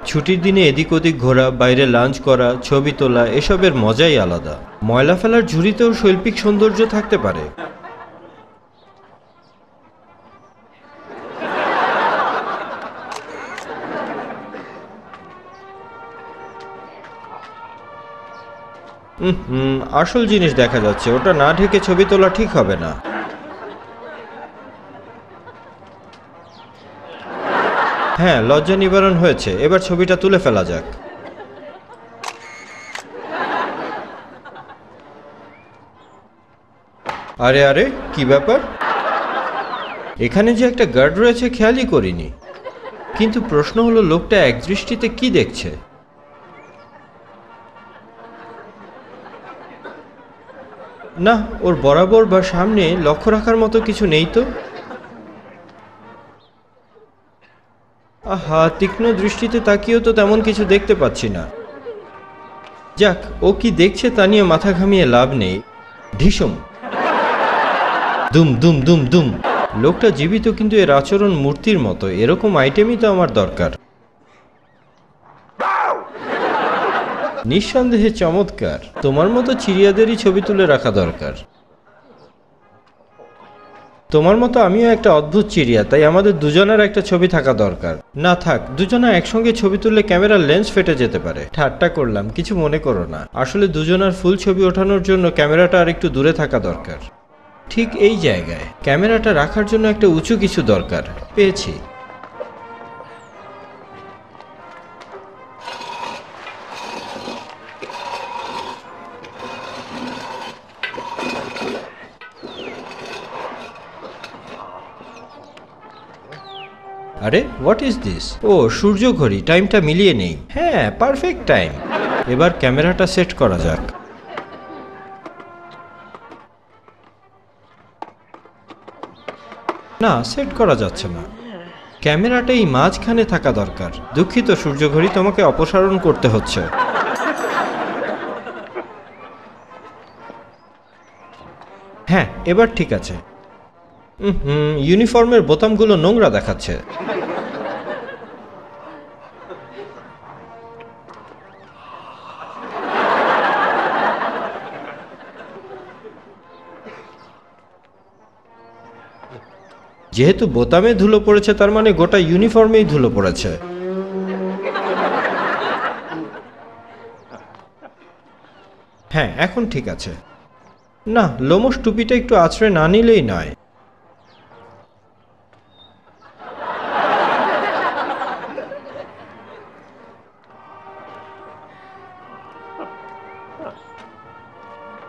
ছুটির দিনে এদিক ওদিক ঘোরা, বাইরে লাঞ্চ করা, ছবি তোলা, এসবের মজাই আলাদা। ময়লা ফেলার ঝুড়িতেও শৈল্পিক সৌন্দর্য থাকতে পারে। আসল জিনিস দেখা যাচ্ছে, ওটা না ঢেকে ছবি তোলা ঠিক হবে না। হ্যাঁ, লজ্জা নিবারণ হয়েছে, এবার ছবিটা তুলে ফেলা যাক। আরে আরে, কি ব্যাপার? এখানে যে একটা গার্ড রয়েছে খেয়ালই করিনি। কিন্তু প্রশ্ন হলো, লোকটা একদৃষ্টিতে কি দেখছে? না, ওর বরাবর বা সামনে লক্ষ্য রাখার মতো কিছু নেই তো। আহা, তীক্ষ্ণ দৃষ্টিতে তাকিয়েও তো তেমন কিছু দেখতে পাচ্ছি না। যাক, ও কি দেখছে তা নিয়ে মাথা ঘামিয়ে লাভ নেই। ঢিসুম, দুম দুম দুম দুম। লোকটা জীবিত, কিন্তু এর আচরণ মূর্তির মতো। এরকম আইটেমই তো আমার দরকার। নিঃসন্দেহে চমৎকার। তোমার মতো চিড়িয়াদেরই ছবি তুলে রাখা দরকার। তোমার মতো আমিও একটা অদ্ভুত চিড়িয়া, তাই আমাদের দুজনের একটা ছবি থাকা দরকার। না থাক, দুজনা একসঙ্গে ছবি তুললে ক্যামেরার লেন্স ফেটে যেতে পারে। ঠাট্টা করলাম, কিছু মনে করো না। আসলে দুজনার ফুল ছবি ওঠানোর জন্য ক্যামেরাটা আর একটু দূরে থাকা দরকার। ঠিক এই জায়গায় ক্যামেরাটা রাখার জন্য একটা উঁচু কিছু দরকার। পেয়েছি। আরে, হোয়াট ইজ দিস? ও, সূর্য ঘড়ি। টাইমটা মিলিয়ে নেই। হ্যাঁ, পারফেক্ট টাইম। এবার ক্যামেরাটা সেট করা যাক। না, সেট করা যাচ্ছে না। ক্যামেরাটা এই মাঝখানে থাকা দরকার। দুঃখিত সূর্য ঘড়ি, তোমাকে অপসারণ করতে হচ্ছে। হ্যাঁ, এবার ঠিক আছে। ইউনিফর্মের বোতামগুলো নোংরা দেখাচ্ছে। যেহেতু বোতামে ধুলো পড়েছে, তার মানে গোটা ইউনিফর্মেই ধুলো পড়েছে। হ্যাঁ, এখন ঠিক আছে। না, লোমশ টুপিটা একটু আছড়ে না নিলেই নয়।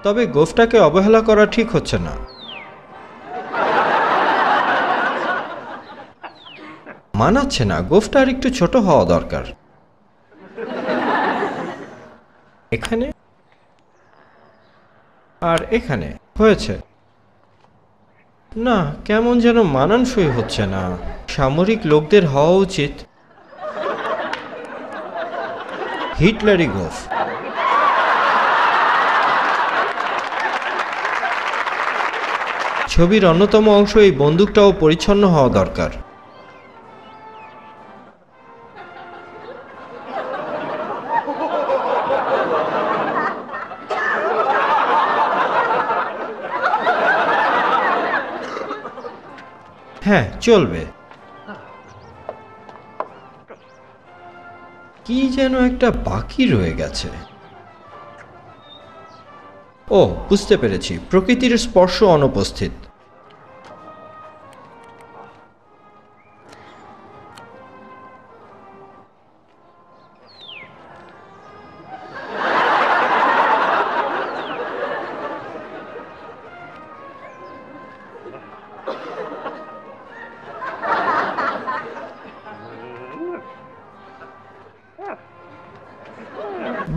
তবে গোফটাকে অবহেলা করা ঠিক হচ্ছে না। মানাচ্ছে না, গোফটা আর একটু ছোট হওয়া দরকার। এখানে আর এখানে হয়েছে। না, কেমন যেন মানানসই হচ্ছে না। সামরিক লোকদের হওয়া উচিত হিটলারি গোফ। ছবির অন্যতম অংশ এই বন্দুকটাও পরিচ্ছন্ন হওয়া দরকার। হ্যাঁ, চলবে। কি যেন একটা বাকি রয়ে গেছে। ও, বুঝতে পেরেছি, প্রকৃতির স্পর্শ অনুপস্থিত।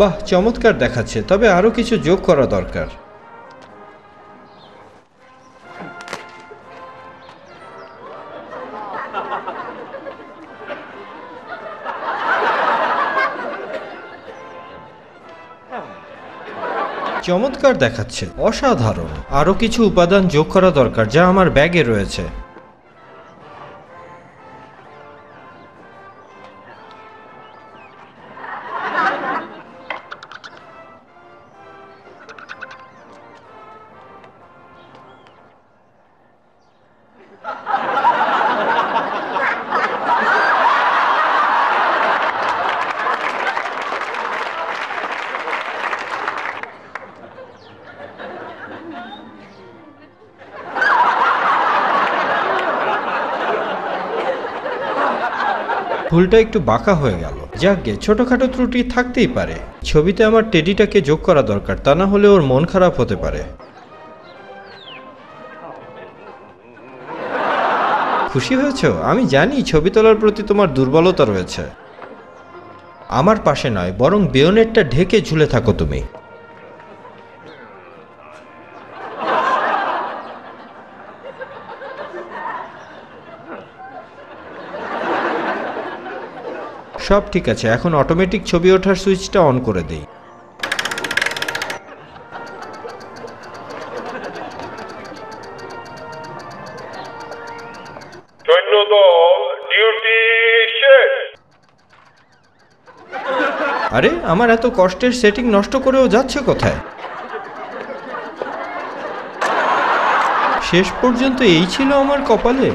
বাহ, চমৎকার দেখাচ্ছে, তবে আরো কিছু যোগ করা দরকার। চমৎকার দেখাচ্ছে, অসাধারণ। আরো কিছু উপাদান যোগ করা দরকার, যা আমার ব্যাগে রয়েছে। ফুলটা একটু বাঁকা হয়ে গেল। যাকগে, ছোটখাটো ত্রুটি থাকতেই পারে। ছবিতে আমার টেডিটাকে যোগ করা দরকার, তা না হলে ওর মন খারাপ হতে পারে। খুশি হয়েছ? আমি জানি ছবি তোলার প্রতি তোমার দুর্বলতা রয়েছে। আমার পাশে নয়, বরং বেয়োনেটটা ঢেকে ঝুলে থাকো তুমি। সব ঠিক আছে, এখন অটোমেটিক ছবি ওঠার সুইচটা অন করে দেই। আরে, আমার এত কষ্টের সেটিং নষ্ট করেও যাচ্ছে কোথায়? শেষ পর্যন্ত এই ছিল আমার কপালে।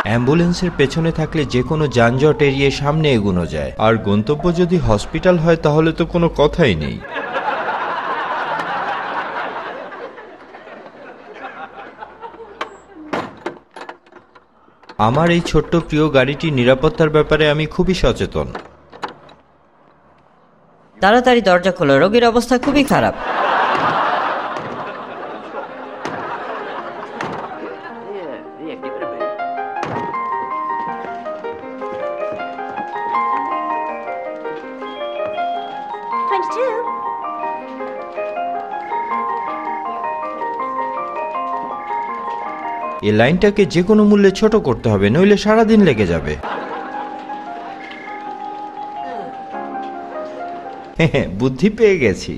অ্যাম্বুলেন্সের পেছনে থাকলে যে কোনো যানজট এড়িয়ে সামনে এগোনো যায়, আর গন্তব্য যদি হসপিটাল হয় তাহলে তো কোনো কথাই নেই। আমার এই ছোট্ট প্রিয় গাড়িটির নিরাপত্তার ব্যাপারে আমি খুবই সচেতন। তাড়াতাড়ি দরজা খোলো, রোগীর অবস্থা খুবই খারাপ। এই লাইনটাকে যে কোনো মূল্যে ছোট করতে হবে, নইলে সারাদিন লেগে যাবে। হ্যাঁ, বুদ্ধি পেয়ে গেছি।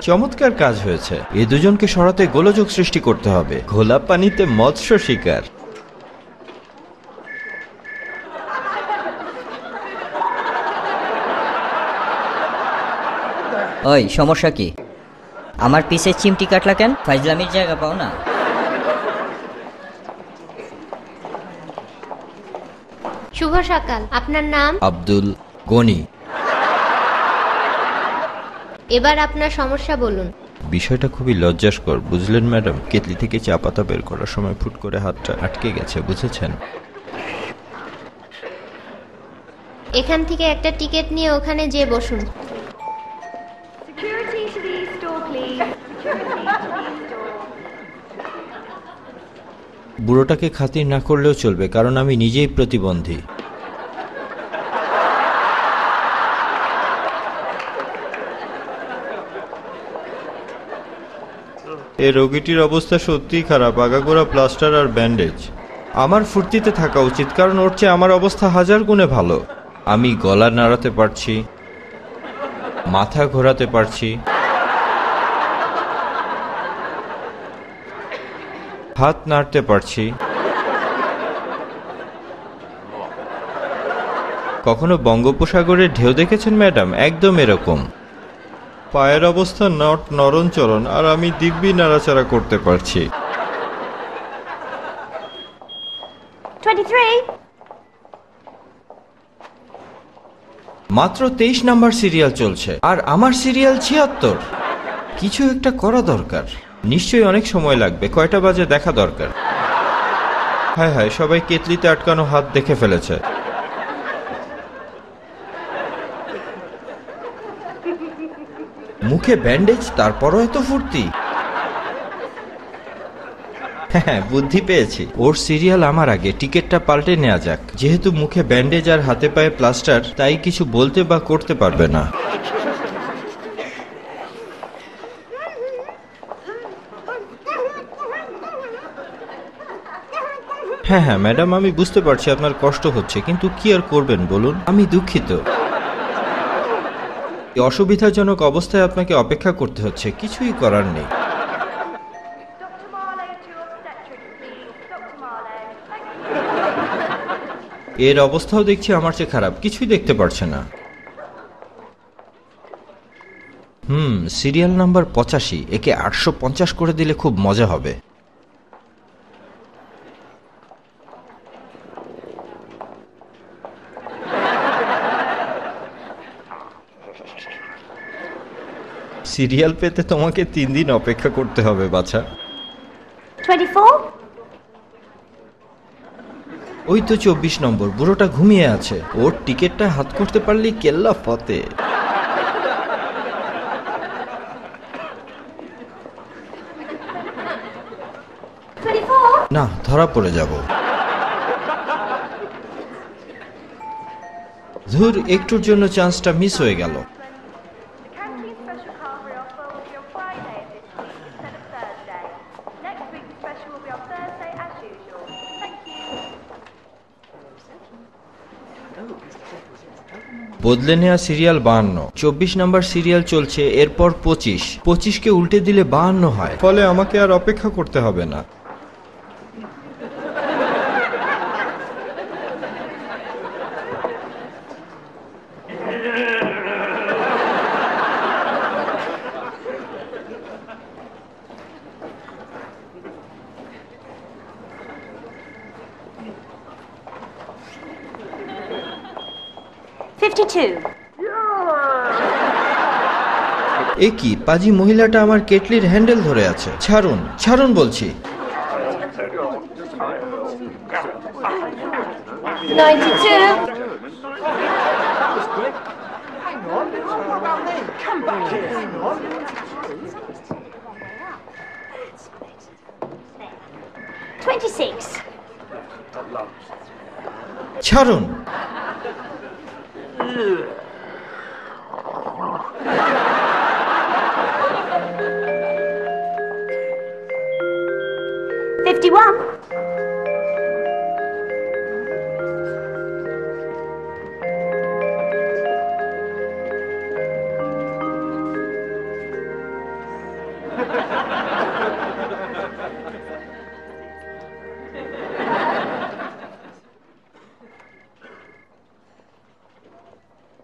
চমৎকার কাজ হয়েছে। এ দুজনকে সরাতে গোলযোগ সৃষ্টি করতে হবে। ঘোলা পানিতে মৎস্য শিকার। ওই, সমস্যা কি? আমার পিছে চিমটি কাটলা কেন? ফাইজলামির জায়গা পাও না। শুভ সকাল। আপনার নাম? আব্দুল গনি। এবার আপনার সমস্যা বলুন। বিষয়টা খুবই লজ্জাস্কর, বুঝলেন ম্যাডাম? কেতলি থেকে চা পাতা বের করার সময় ফুট করে হাতটা আটকে গেছে, বুঝেছেন? এখান থেকে একটা টিকিট নিয়ে ওখানে যেয়ে বসুন। বুড়োটাকে খাতির না করলেও চলবে, কারণ আমি নিজেই প্রতিবন্ধী। এই রোগীটির অবস্থা সত্যিই খারাপ, আগাগোড়া প্লাস্টার আর ব্যান্ডেজ। আমার ফুর্তিতে থাকা উচিত, কারণ ওর চেয়ে আমার অবস্থা হাজার গুণে ভালো। আমি গলা নাড়াতে পারছি, মাথা ঘোরাতে পারছি, হাত নাড়তে পারছি। কখনো বঙ্গোপসাগরের ঢেউ দেখেছেন ম্যাডাম? একদম এরকম। পায়ের অবস্থা নরণচরণ, আর আমি দিব্যি নাড়াচাড়া করতে পারছি। 23। মাত্র 23 নাম্বার সিরিয়াল চলছে, আর আমার সিরিয়াল 76। কিছু একটা করা দরকার। নিশ্চয়ই অনেক সময় লাগবে। কয়টা বাজে দেখা দরকার। হায় হায়, সবাই কেতলিতে আটকানো হাত দেখে ফেলেছে। মুখে ব্যান্ডেজ তারপরও এত ফুর্তি। হ্যাঁ, বুদ্ধি পেয়েছি। ওর সিরিয়াল আমার আগে, টিকিটটা পাল্টে নেওয়া যাক। যেহেতু মুখে ব্যান্ডেজ আর হাতে পায়ে প্লাস্টার, তাই কিছু বলতে বা করতে পারবে না। হ্যাঁ হ্যাঁ ম্যাডাম, আমি বুঝতে পারছি আপনার কষ্ট হচ্ছে, কিন্তু কি আর করবেন বলুন, আমি দুঃখিত। এই অসুবিধাজনক অবস্থায় আপনাকে অপেক্ষা করতে হচ্ছে, কিছুই করার নেই। এর অবস্থাও দেখছি আমার চেয়ে খারাপ, কিছুই দেখতে পারছে না। সিরিয়াল নাম্বার 85, একে 850 করে দিলে খুব মজা হবে। সিরিয়াল পেতে তোমাকে 3 দিন অপেক্ষা করতে হবে বাছা। 24? ওই তো 24 নম্বর, বুড়োটা ঘুমিয়ে আছে। ওর টিকিটটা হাত করতে পারলেই কেল্লা ফতে। না, ধরা পড়ে যাব। ধুর, একটুর জন্য চান্সটা মিস হয়ে গেল। বদলে নেওয়া সিরিয়াল 52, 24 নাম্বার সিরিয়াল চলছে, এরপর 25কে উল্টে দিলে 52 হয়, ফলে আমাকে আর অপেক্ষা করতে হবে না। এ কি, পাজি মহিলাটা আমার কেটলির হ্যান্ডেল ধরে আছে। ছাড়ুন, ছাড়ুন বলছি। 92. ছাড়ুন।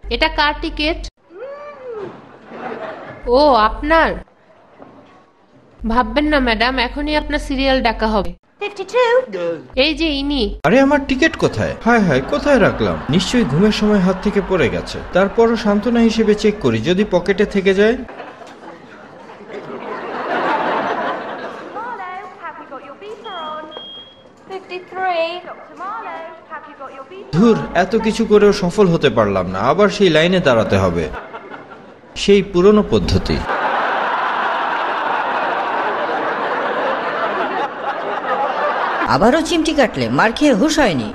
এটা কার টিকিট? ও, আপনার? ভাববেন না ম্যাডাম, এখনই আপনার সিরিয়াল ডাকা হবে। 52? এই যে ইনি। আরে, আমার টিকিট কোথায়? হায় হায়, কোথায় রাখলাম? নিশ্চয়ই ঘুমের সময় হাত থেকে পড়ে গেছে। তারপরও সান্ত্বনা হিসেবে চেক করি, যদি পকেটে থেকে যায়। ধুর, এত কিছু করেও সফল হতে পারলাম না, আবার সেই লাইনে দাঁড়াতে হবে, সেই পুরনো পদ্ধতি। আবারও চিমটি কাটলে, মার খেয়ে হুঁশ হয়নি।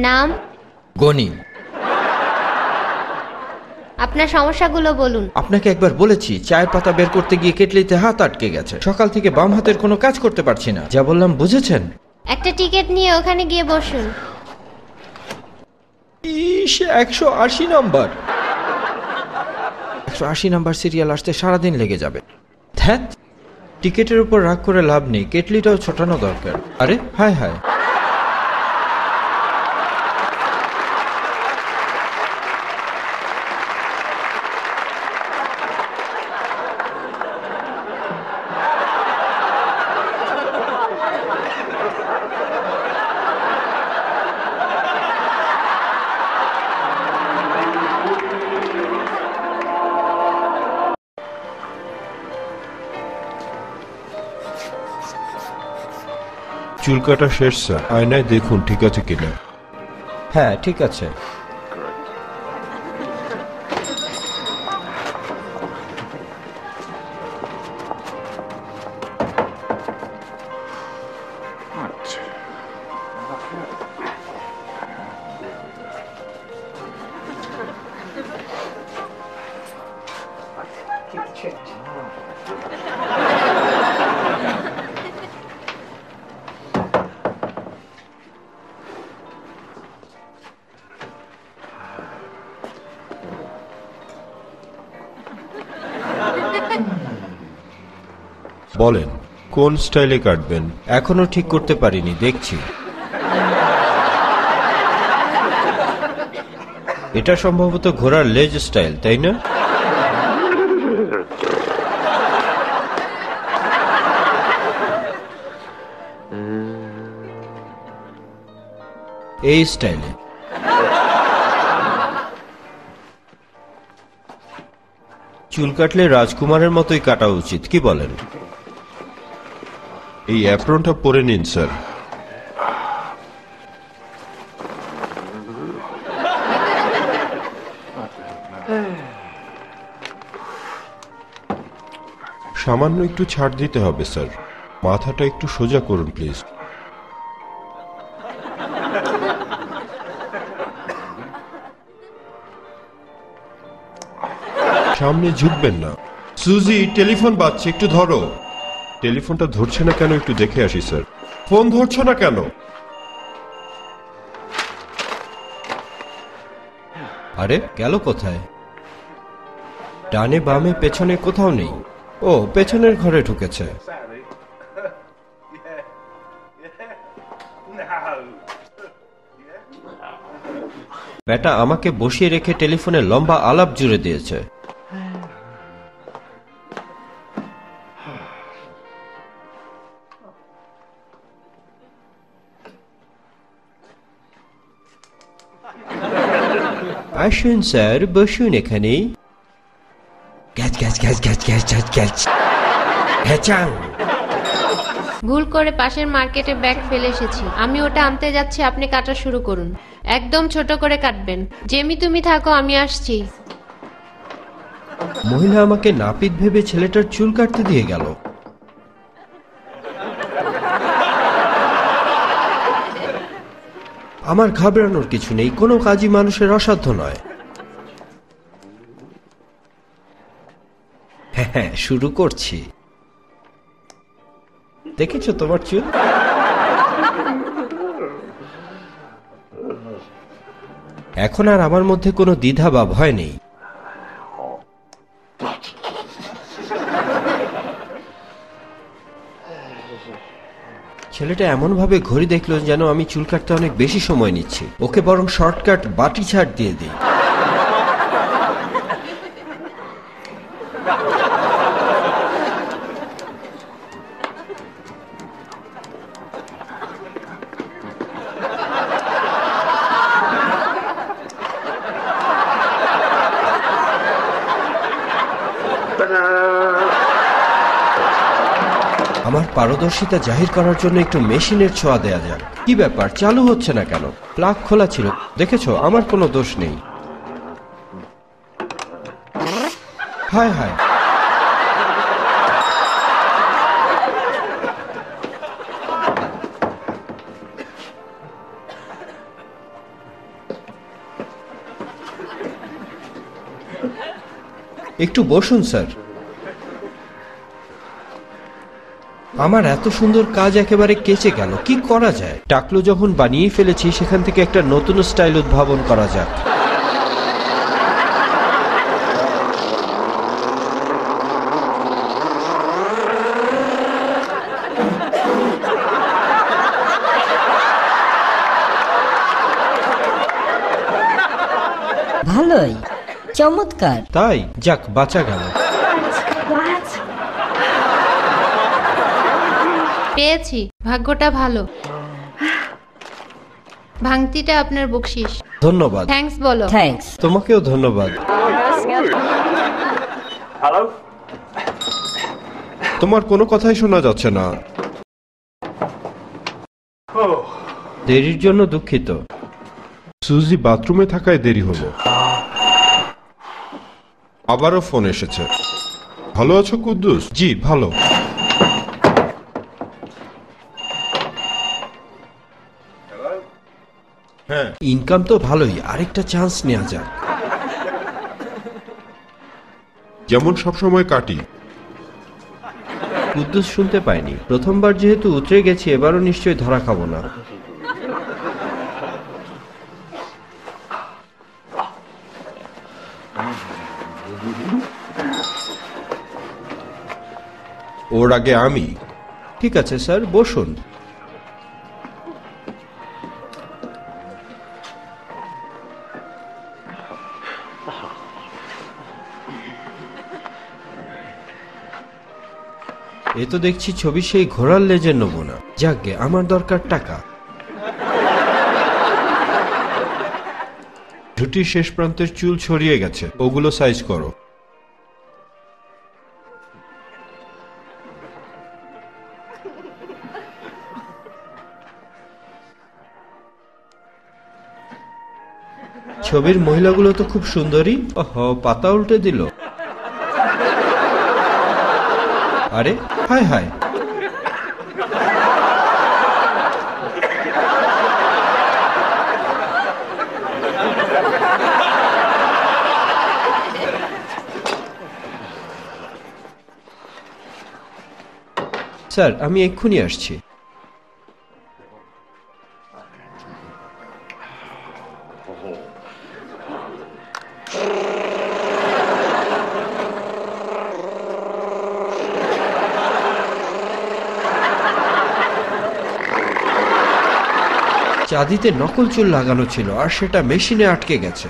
নাম? গনি। আপনার সমস্যাগুলো বলুন। আপনাকে একবার বলেছি, চায়ের পাতা বের করতে গিয়ে কেটলিতে হাত আটকে গেছে। সকাল থেকে বাম হাতের কোনো কাজ করতে পারছি না। যা বললাম বুঝেছেন? একটা টিকিট নিয়ে ওখানে গিয়ে বসুন। 180 নম্বর। 180 নাম্বার সিরিয়াল আসতে সারাদিন লেগে যাবে। ধ্যাত, টিকিটের উপর রাগ করে লাভ নেই, কেটলিটাও ছোটানো দরকার। আরে হায় হায়। চুল কাটা শেষ স্যার, আয়নায় দেখুন ঠিক আছে কিনা। হ্যাঁ ঠিক আছে। বলেন কোন স্টাইলে কাটবেন? এখনো ঠিক করতে পারিনি, দেখছি। এটা সম্ভবত ঘোড়ার লেজ স্টাইল, তাই না? এই স্টাইলে। চুল কাটলে রাজকুমারের মতোই কাটা উচিত, কি বলেন? এই অ্যাপ্রনটা পরে নিন স্যার। সামান্য একটু ছাড় দিতে হবে স্যার, মাথাটা একটু সোজা করুন প্লিজ। সামনে ঝুঁকবেন না। সুজি, টেলিফোন বাজছে, একটু ধরো। টেলিফোনটা ধরছে না কেন একটু দেখে আসি স্যার। ফোন ধরছো না কেন? আরে গেল কোথায়? ডানে বামে পেছনে কোথাও নেই। ও, পেছনের ঘরে ঢুকেছে। বেটা আমাকে বসিয়ে রেখে টেলিফোনে লম্বা আলাপ জুড়ে দিয়েছে। আসুন স্যার, বসুন এখানে। গ্যাচ গ্যাচ গ্যাচ গ্যাচ গ্যাচ গ্যাচ গ্যাচ। হ্যাচাং। ভুল করে পাশের মার্কেটে ব্যাগ ফেলে এসেছি, আমি ওটা আনতে যাচ্ছি, আপনি কাটা শুরু করুন। একদম ছোট করে কাটবেন। জেমি তুমি থাকো, আমি আসছি। মহিলা আমাকে নাপিত ভেবে ছেলেটার চুল কাটতে দিয়ে গেল। আমার ঘাবড়ানোর কিছু নেই, কোনো কাজই মানুষের অসাধ্য নয়। হ্যাঁ, শুরু করছি। দেখেছো তোমার চুল? এখন আর আমার মধ্যে কোনো দ্বিধা বা ভয় নেই। ছেলেটা এমন ভাবে ঘড়ি দেখলো যেন আমি চুল কাটতে অনেক বেশি সময় নিচ্ছি। ওকে বরং শর্টকাট বাটি ছাড় দিয়ে দিই। আমার পারদর্শিতা জাহির করার জন্য একটু মেশিনের ছোঁয়া দেয়া যাক। কি ব্যাপার, চালু হচ্ছে না কেন? প্লাগ খোলা ছিল, দেখেছো? আমার কোনো দোষ নেই। হায় হায়। একটু বসুন স্যার। আমার এত সুন্দর কাজ একেবারে কেচে গেল, কি করা যায়? টাকলু যখন বানিয়ে ফেলেছি, সেখান থেকে একটা নতুন স্টাইল উদ্ভাবন করা যাক। ভালোই, চমৎকার। তাই যাক, বাঁচা গেল। পেয়েছি, ভাগ্যটা ভালো। ভাঙতিটা আপনার বকশিস। ধন্যবাদ। থ্যাঙ্কস বলো। থ্যাঙ্কস। তোমাকেও ধন্যবাদ। তোমার কোনো কথাই শোনা যাচ্ছে না। দেরির জন্য দুঃখিত। সুজি বাথরুমে থাকায় দেরি হলো। আবারও ফোন এসেছে। ভালো আছো কুদ্দুস? জি ভালো। হ্যাঁ, ইনকাম তো ভালোই, আরেকটা চান্স নেওয়া যাক। যেমন সবসময় কাটি। কুদ্দুস শুনতে পাইনি। প্রথমবার যেহেতু উতরে গেছি, এবারও নিশ্চয়ই ধরা খাবো না। ওর আগে আমি। ঠিক আছে স্যার, বসুন। এ তো দেখছি ছবি সেই ঘোড়ার লেজের নমুনা। যাকগে, আমার দরকার টাকা। ঝুঁটির শেষ প্রান্তের চুল ছড়িয়ে গেছে, ওগুলো সাইজ করো। ছবির মহিলাগুলো তো খুব সুন্দরী। ওহো, পাতা উল্টে দিল। আরে হায় হায়। স্যার, আমি এক্ষুনি আসছি। চাঁদিতে নকল চুল লাগানো ছিল, আর সেটা মেশিনে আটকে গেছে।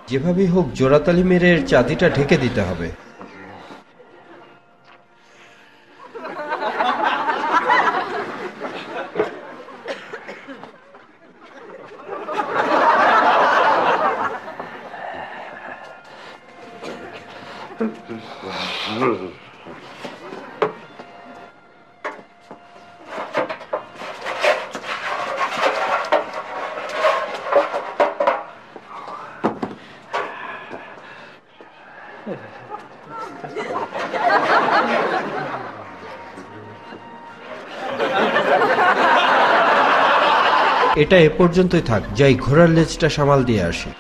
যেভাবেই হোক জোড়াতালি মেরে এর চাঁদিটা ঢেকে দিতে হবে। এটা এ পর্যন্তই থাক, যাই ঘোড়ার লেজটা সামাল দিয়ে আসি।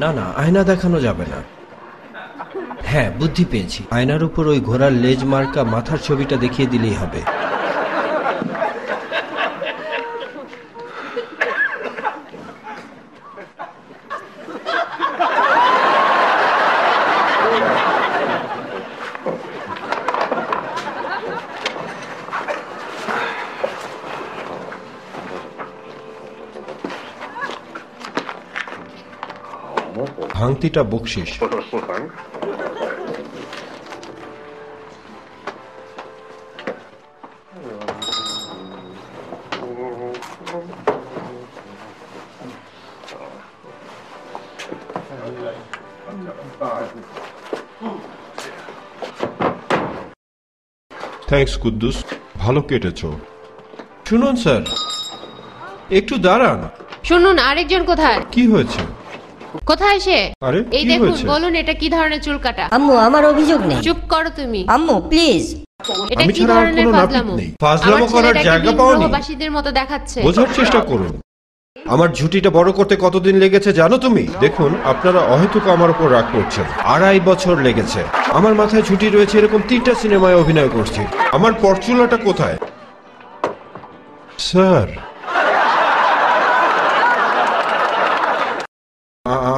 না না, আয়না দেখানো যাবে না। হ্যাঁ, বুদ্ধি পেয়েছি। আয়নার উপর ওই ঘোড়ার লেজ মার্কা মাথার ছবিটা দেখিয়ে দিলেই হবে। ভাঙতিটা বকশিস। থ্যাঙ্কস কুদ্দুস, ভালো কেটেছো। শুনুন স্যার, একটু দাঁড়ান। শুনুন, আরেকজন কোথায়? কি হয়েছে? কোথায় সে? আরে এই কি দেখুন, হয়েছে? বলুন এটা কি ধরনের চুল কাটা? আম্মু, আমার অভিযোগ নেই। চুপ করো তুমি। আম্মু প্লিজ। এটা আমি কি ছাড়া আর ধরনের কোনো নাপিত ফাজলামো? নেই। ফাজলামো আমার করার ছেলেটাকে জায়গা দিন পাওনি? গ্রহবাসীদের মতো দেখাচ্ছে। বোঝার চেষ্টা করুন। আমার ঝুঁটিটা বড় করতে কতদিন লেগেছে জানো তুমি? দেখুন, আপনারা অহেতুক আমার উপর রাগ করছেন। 2.5 বছর লেগেছে। আমার মাথায় ঝুঁটি রয়েছে, এরকম 3টা সিনেমায় অভিনয় করছি। আমার পরচুলাটা কোথায়? স্যার,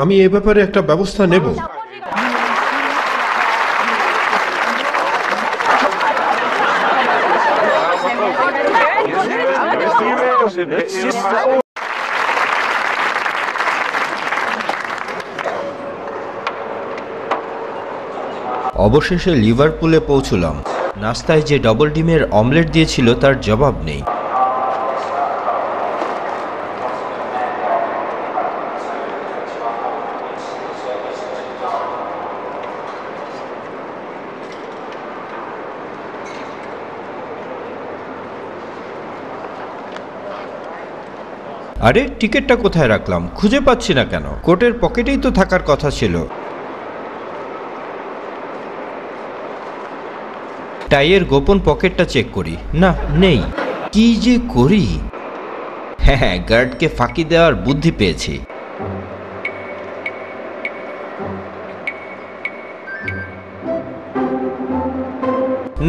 আমি এ ব্যাপারে একটা ব্যবস্থা নেব। অবশেষে লিভারপুলে পৌঁছলাম। নাস্তায় যে ডবল ডিমের অমলেট দিয়েছিল তার জবাব নেই। আরে টিকিটটা কোথায় রাখলাম, খুঁজে পাচ্ছি না কেন? কোটের পকেটেই তো থাকার কথা ছিল। টাইয়ের গোপন পকেটটা চেক করি, না নেই। কি যে করি? হ্যাঁ, গার্ডকে ফাঁকি দেওয়ার বুদ্ধি পেয়েছি।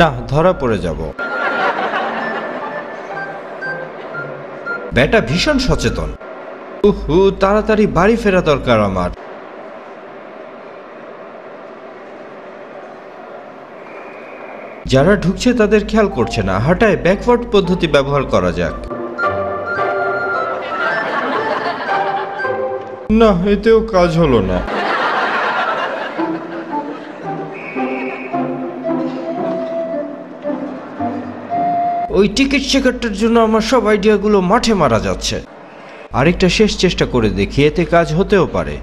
না, ধরা পড়ে যাব। ব্যাটা ভীষণ সচেতন। তাড়াতাড়ি বাড়ি ফেরা দরকার আমার। যারা ঢুকছে তাদের খেয়াল করছে না, হাঁটায় ব্যাকওয়ার্ড পদ্ধতি ব্যবহার করা যাক। না, এতেও কাজ হলো না। ওই টিকিট চেকারটার জন্য আমার সব আইডিয়াগুলো মাঠে মারা যাচ্ছে। আরেকটা শেষ চেষ্টা করে দেখি, এতে কাজ হতেও পারে।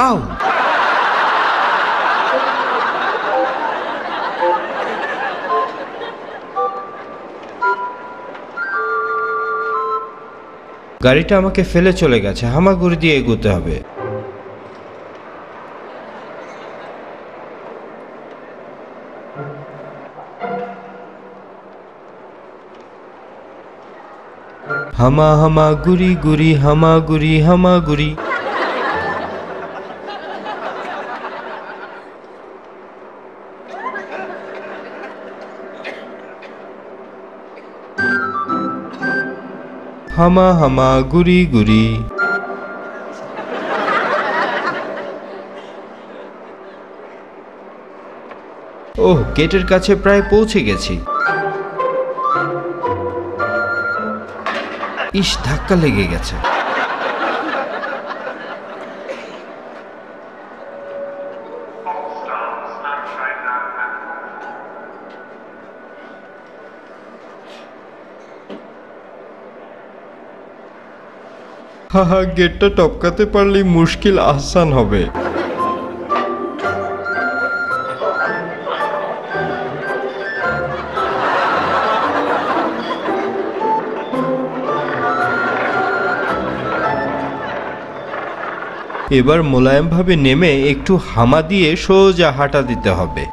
আউ! গাড়িটা আমাকে ফেলে চলে গেছে, হামাগুড়ি দিয়ে এগোতে হবে। হামা হামা গুড়ি গুড়ি, হামাগুড়ি হামাগুড়ি। হামা হামা গুড়ি গুড়ি। ওহ, গেটের কাছে প্রায় পৌঁছে গেছি। ইস, ধাক্কা লেগে গেছে। হাহা, গেটটা টপকাতে পারলেই মুশকিল আসান হবে। এবার মোলায়েমভাবে নেমে একটু হামা দিয়ে সোজা হাঁটা দিতে হবে।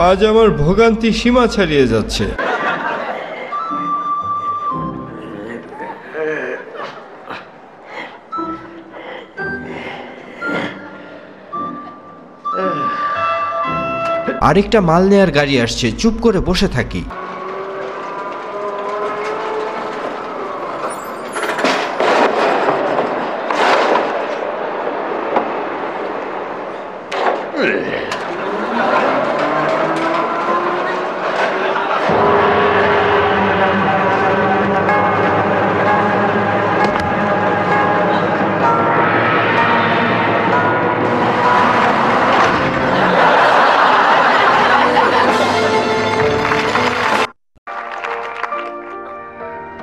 আজ আমার ভোগান্তি সীমা ছাড়িয়ে যাচ্ছে। আরেকটা মাল নেয়ার গাড়ি আসছে, চুপ করে বসে থাকি।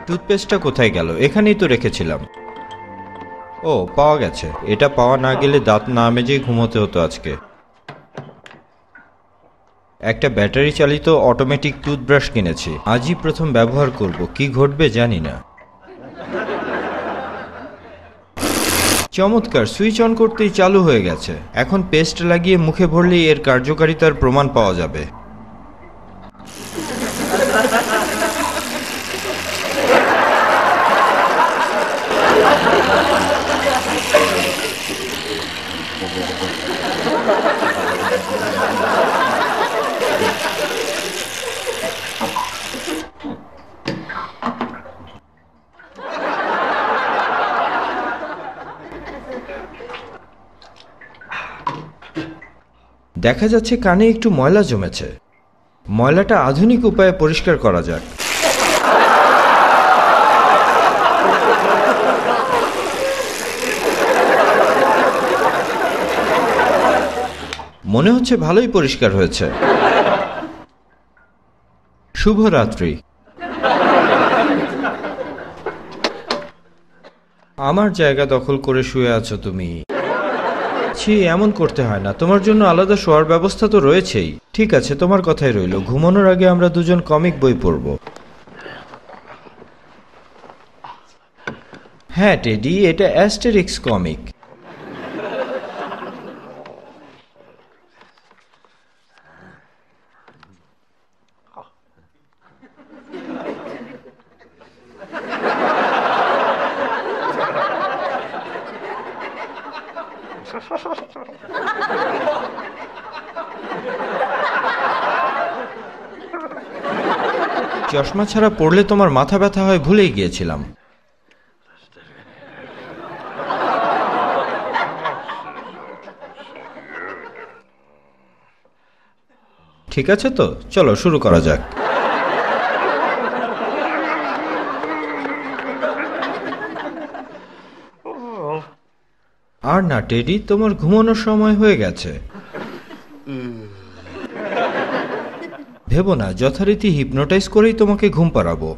টুথপেস্টটা কোথায় গেল? এখানেই তো রেখেছিলাম। ও, পাওয়া গেছে। এটা পাওয়া না গেলে দাঁত না মেজেই ঘুমোতে হতো আজকে। একটা ব্যাটারি চালিত অটোমেটিক টুথব্রাশ কিনেছি, আজই প্রথম ব্যবহার করব। কি ঘটবে জানি না। চমৎকার, সুইচ অন করতেই চালু হয়ে গেছে। এখন পেস্ট লাগিয়ে মুখে ভরলেই এর কার্যকারিতার প্রমাণ পাওয়া যাবে। দেখা যাচ্ছে কানে একটু ময়লা জমেছে। ময়লাটা আধুনিক উপায়ে পরিষ্কার করা যাক। মনে হচ্ছে ভালোই পরিষ্কার হয়েছে। শুভরাত্রি। আমার জায়গা দখল করে শুয়ে আছো তুমি। ছি, এমন করতে হয় না, তোমার জন্য আলাদা শোয়ার ব্যবস্থা তো রয়েছেই। ঠিক আছে, তোমার কথাই রইল। ঘুমানোর আগে আমরা দুজন কমিক বই পড়ব। হ্যাঁ টেডি, এটা অ্যাস্টেরিক্স কমিক। চশমা ছাড়া পড়লে তোমার মাথা ব্যথা হয় ভুলেই গিয়েছিলাম। ঠিক আছে তো, চলো শুরু করা যাক। আর না টেডি, তোমার ঘুমানোর সময় হয়ে গেছে। ভেবো না, যথারীতি হিপনোটাইজ করেই তোমাকে ঘুম পাড়াবো।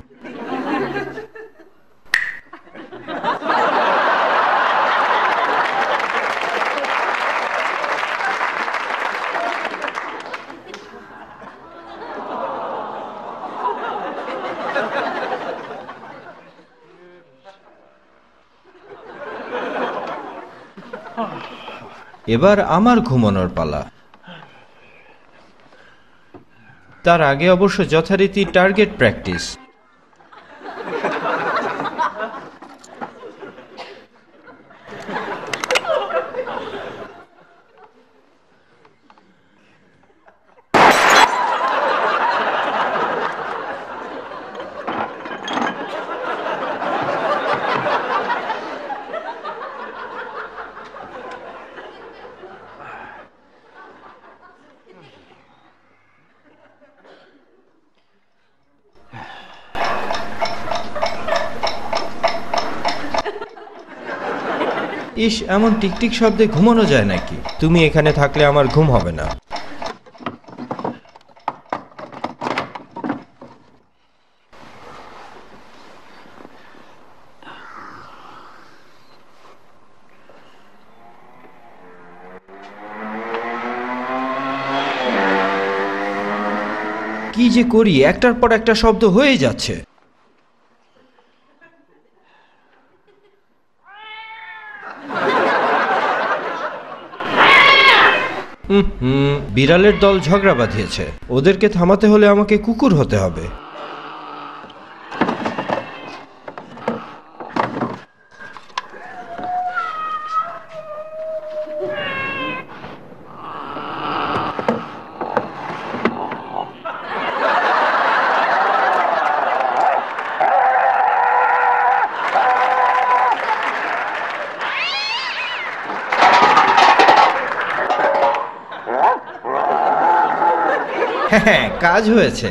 এবার আমার ঘুমানোর পালা। তার আগে অবশ্য যথারীতি টার্গেট প্র্যাকটিস। ইস, এমন টিকটিক শব্দে ঘুমানো যায় নাকি? তুমি এখানে থাকলে আমার ঘুম হবে না। কি যে করি, একটার পর একটা শব্দ হয়ে যাচ্ছে। বিড়ালের দল ঝগড়া বাঁধিয়েছে। ওদেরকে থামাতে হলে আমাকে কুকুর হতে হবে। হ্যাঁ, কাজ হয়েছে।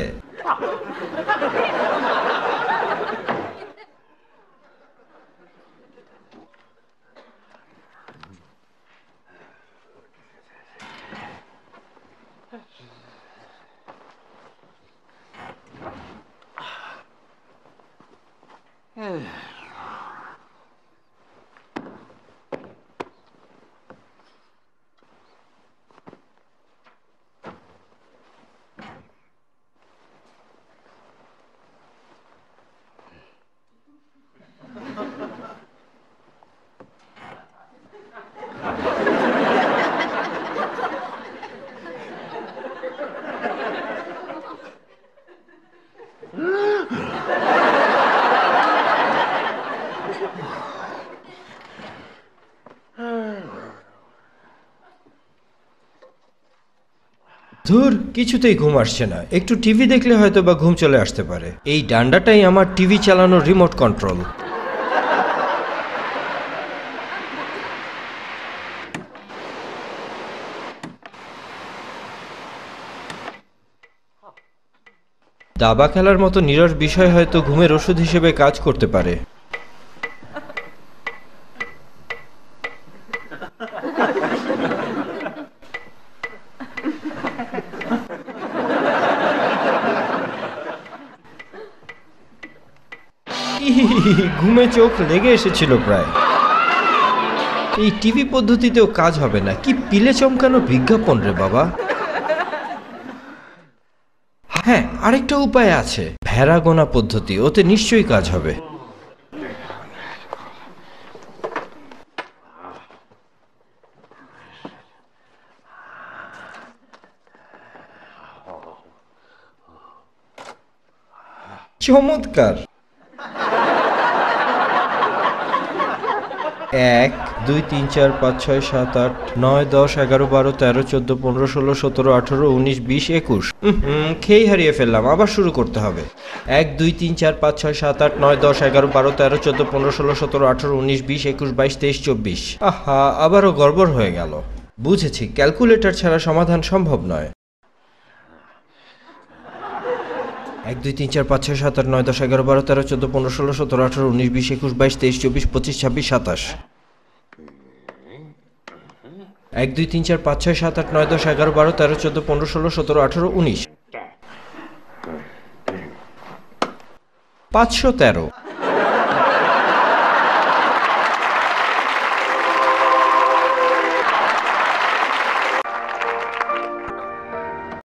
ধুর, কিছুতেই ঘুম আসছে না। একটু টিভি দেখলে হয়তো বা ঘুম চলে আসতে পারে। এই ডান্ডাটাই আমার টিভি চালানোর রিমোট কন্ট্রোল। দাবা খেলার মতো নীরস বিষয় হয়তো ঘুমের ওষুধ হিসেবে কাজ করতে পারে। ঘুমে চোখ লেগে এসেছিল প্রায়। এই টিভি পদ্ধতিতেও কাজ হবে না, কি পিলে চমকানো বিজ্ঞাপন রে বাবা। হ্যাঁ, আরেকটা উপায় আছে, ভেড়া গোনা পদ্ধতি, ওতে নিশ্চয়ই কাজ হবে। চমৎকার। 1 2 3 4 5 6 7 8 9 10 11 12 13 14 15 16 17 18 19 20 21। খেই হারিয়ে ফেললাম, আবার শুরু করতে হবে। 1 2 3 4 5 6 7 8 9 10 11 12 13 14 15 16 17 18 19 20 21 22 23 24। আহা, আবারও গড়বড় হয়ে গেল। বুঝেছি, ক্যালকুলেটর ছাড়া সমাধান সম্ভব নয়। 1 2 3 4 5 6 7 8 9 10 11 12 13 14 15 16 17 18 19 20 21 22 23 24 25 26 27। 1 2 3 4 5 6 7 8 9 10 11 12 13 14 15 16 17 18 19। 513।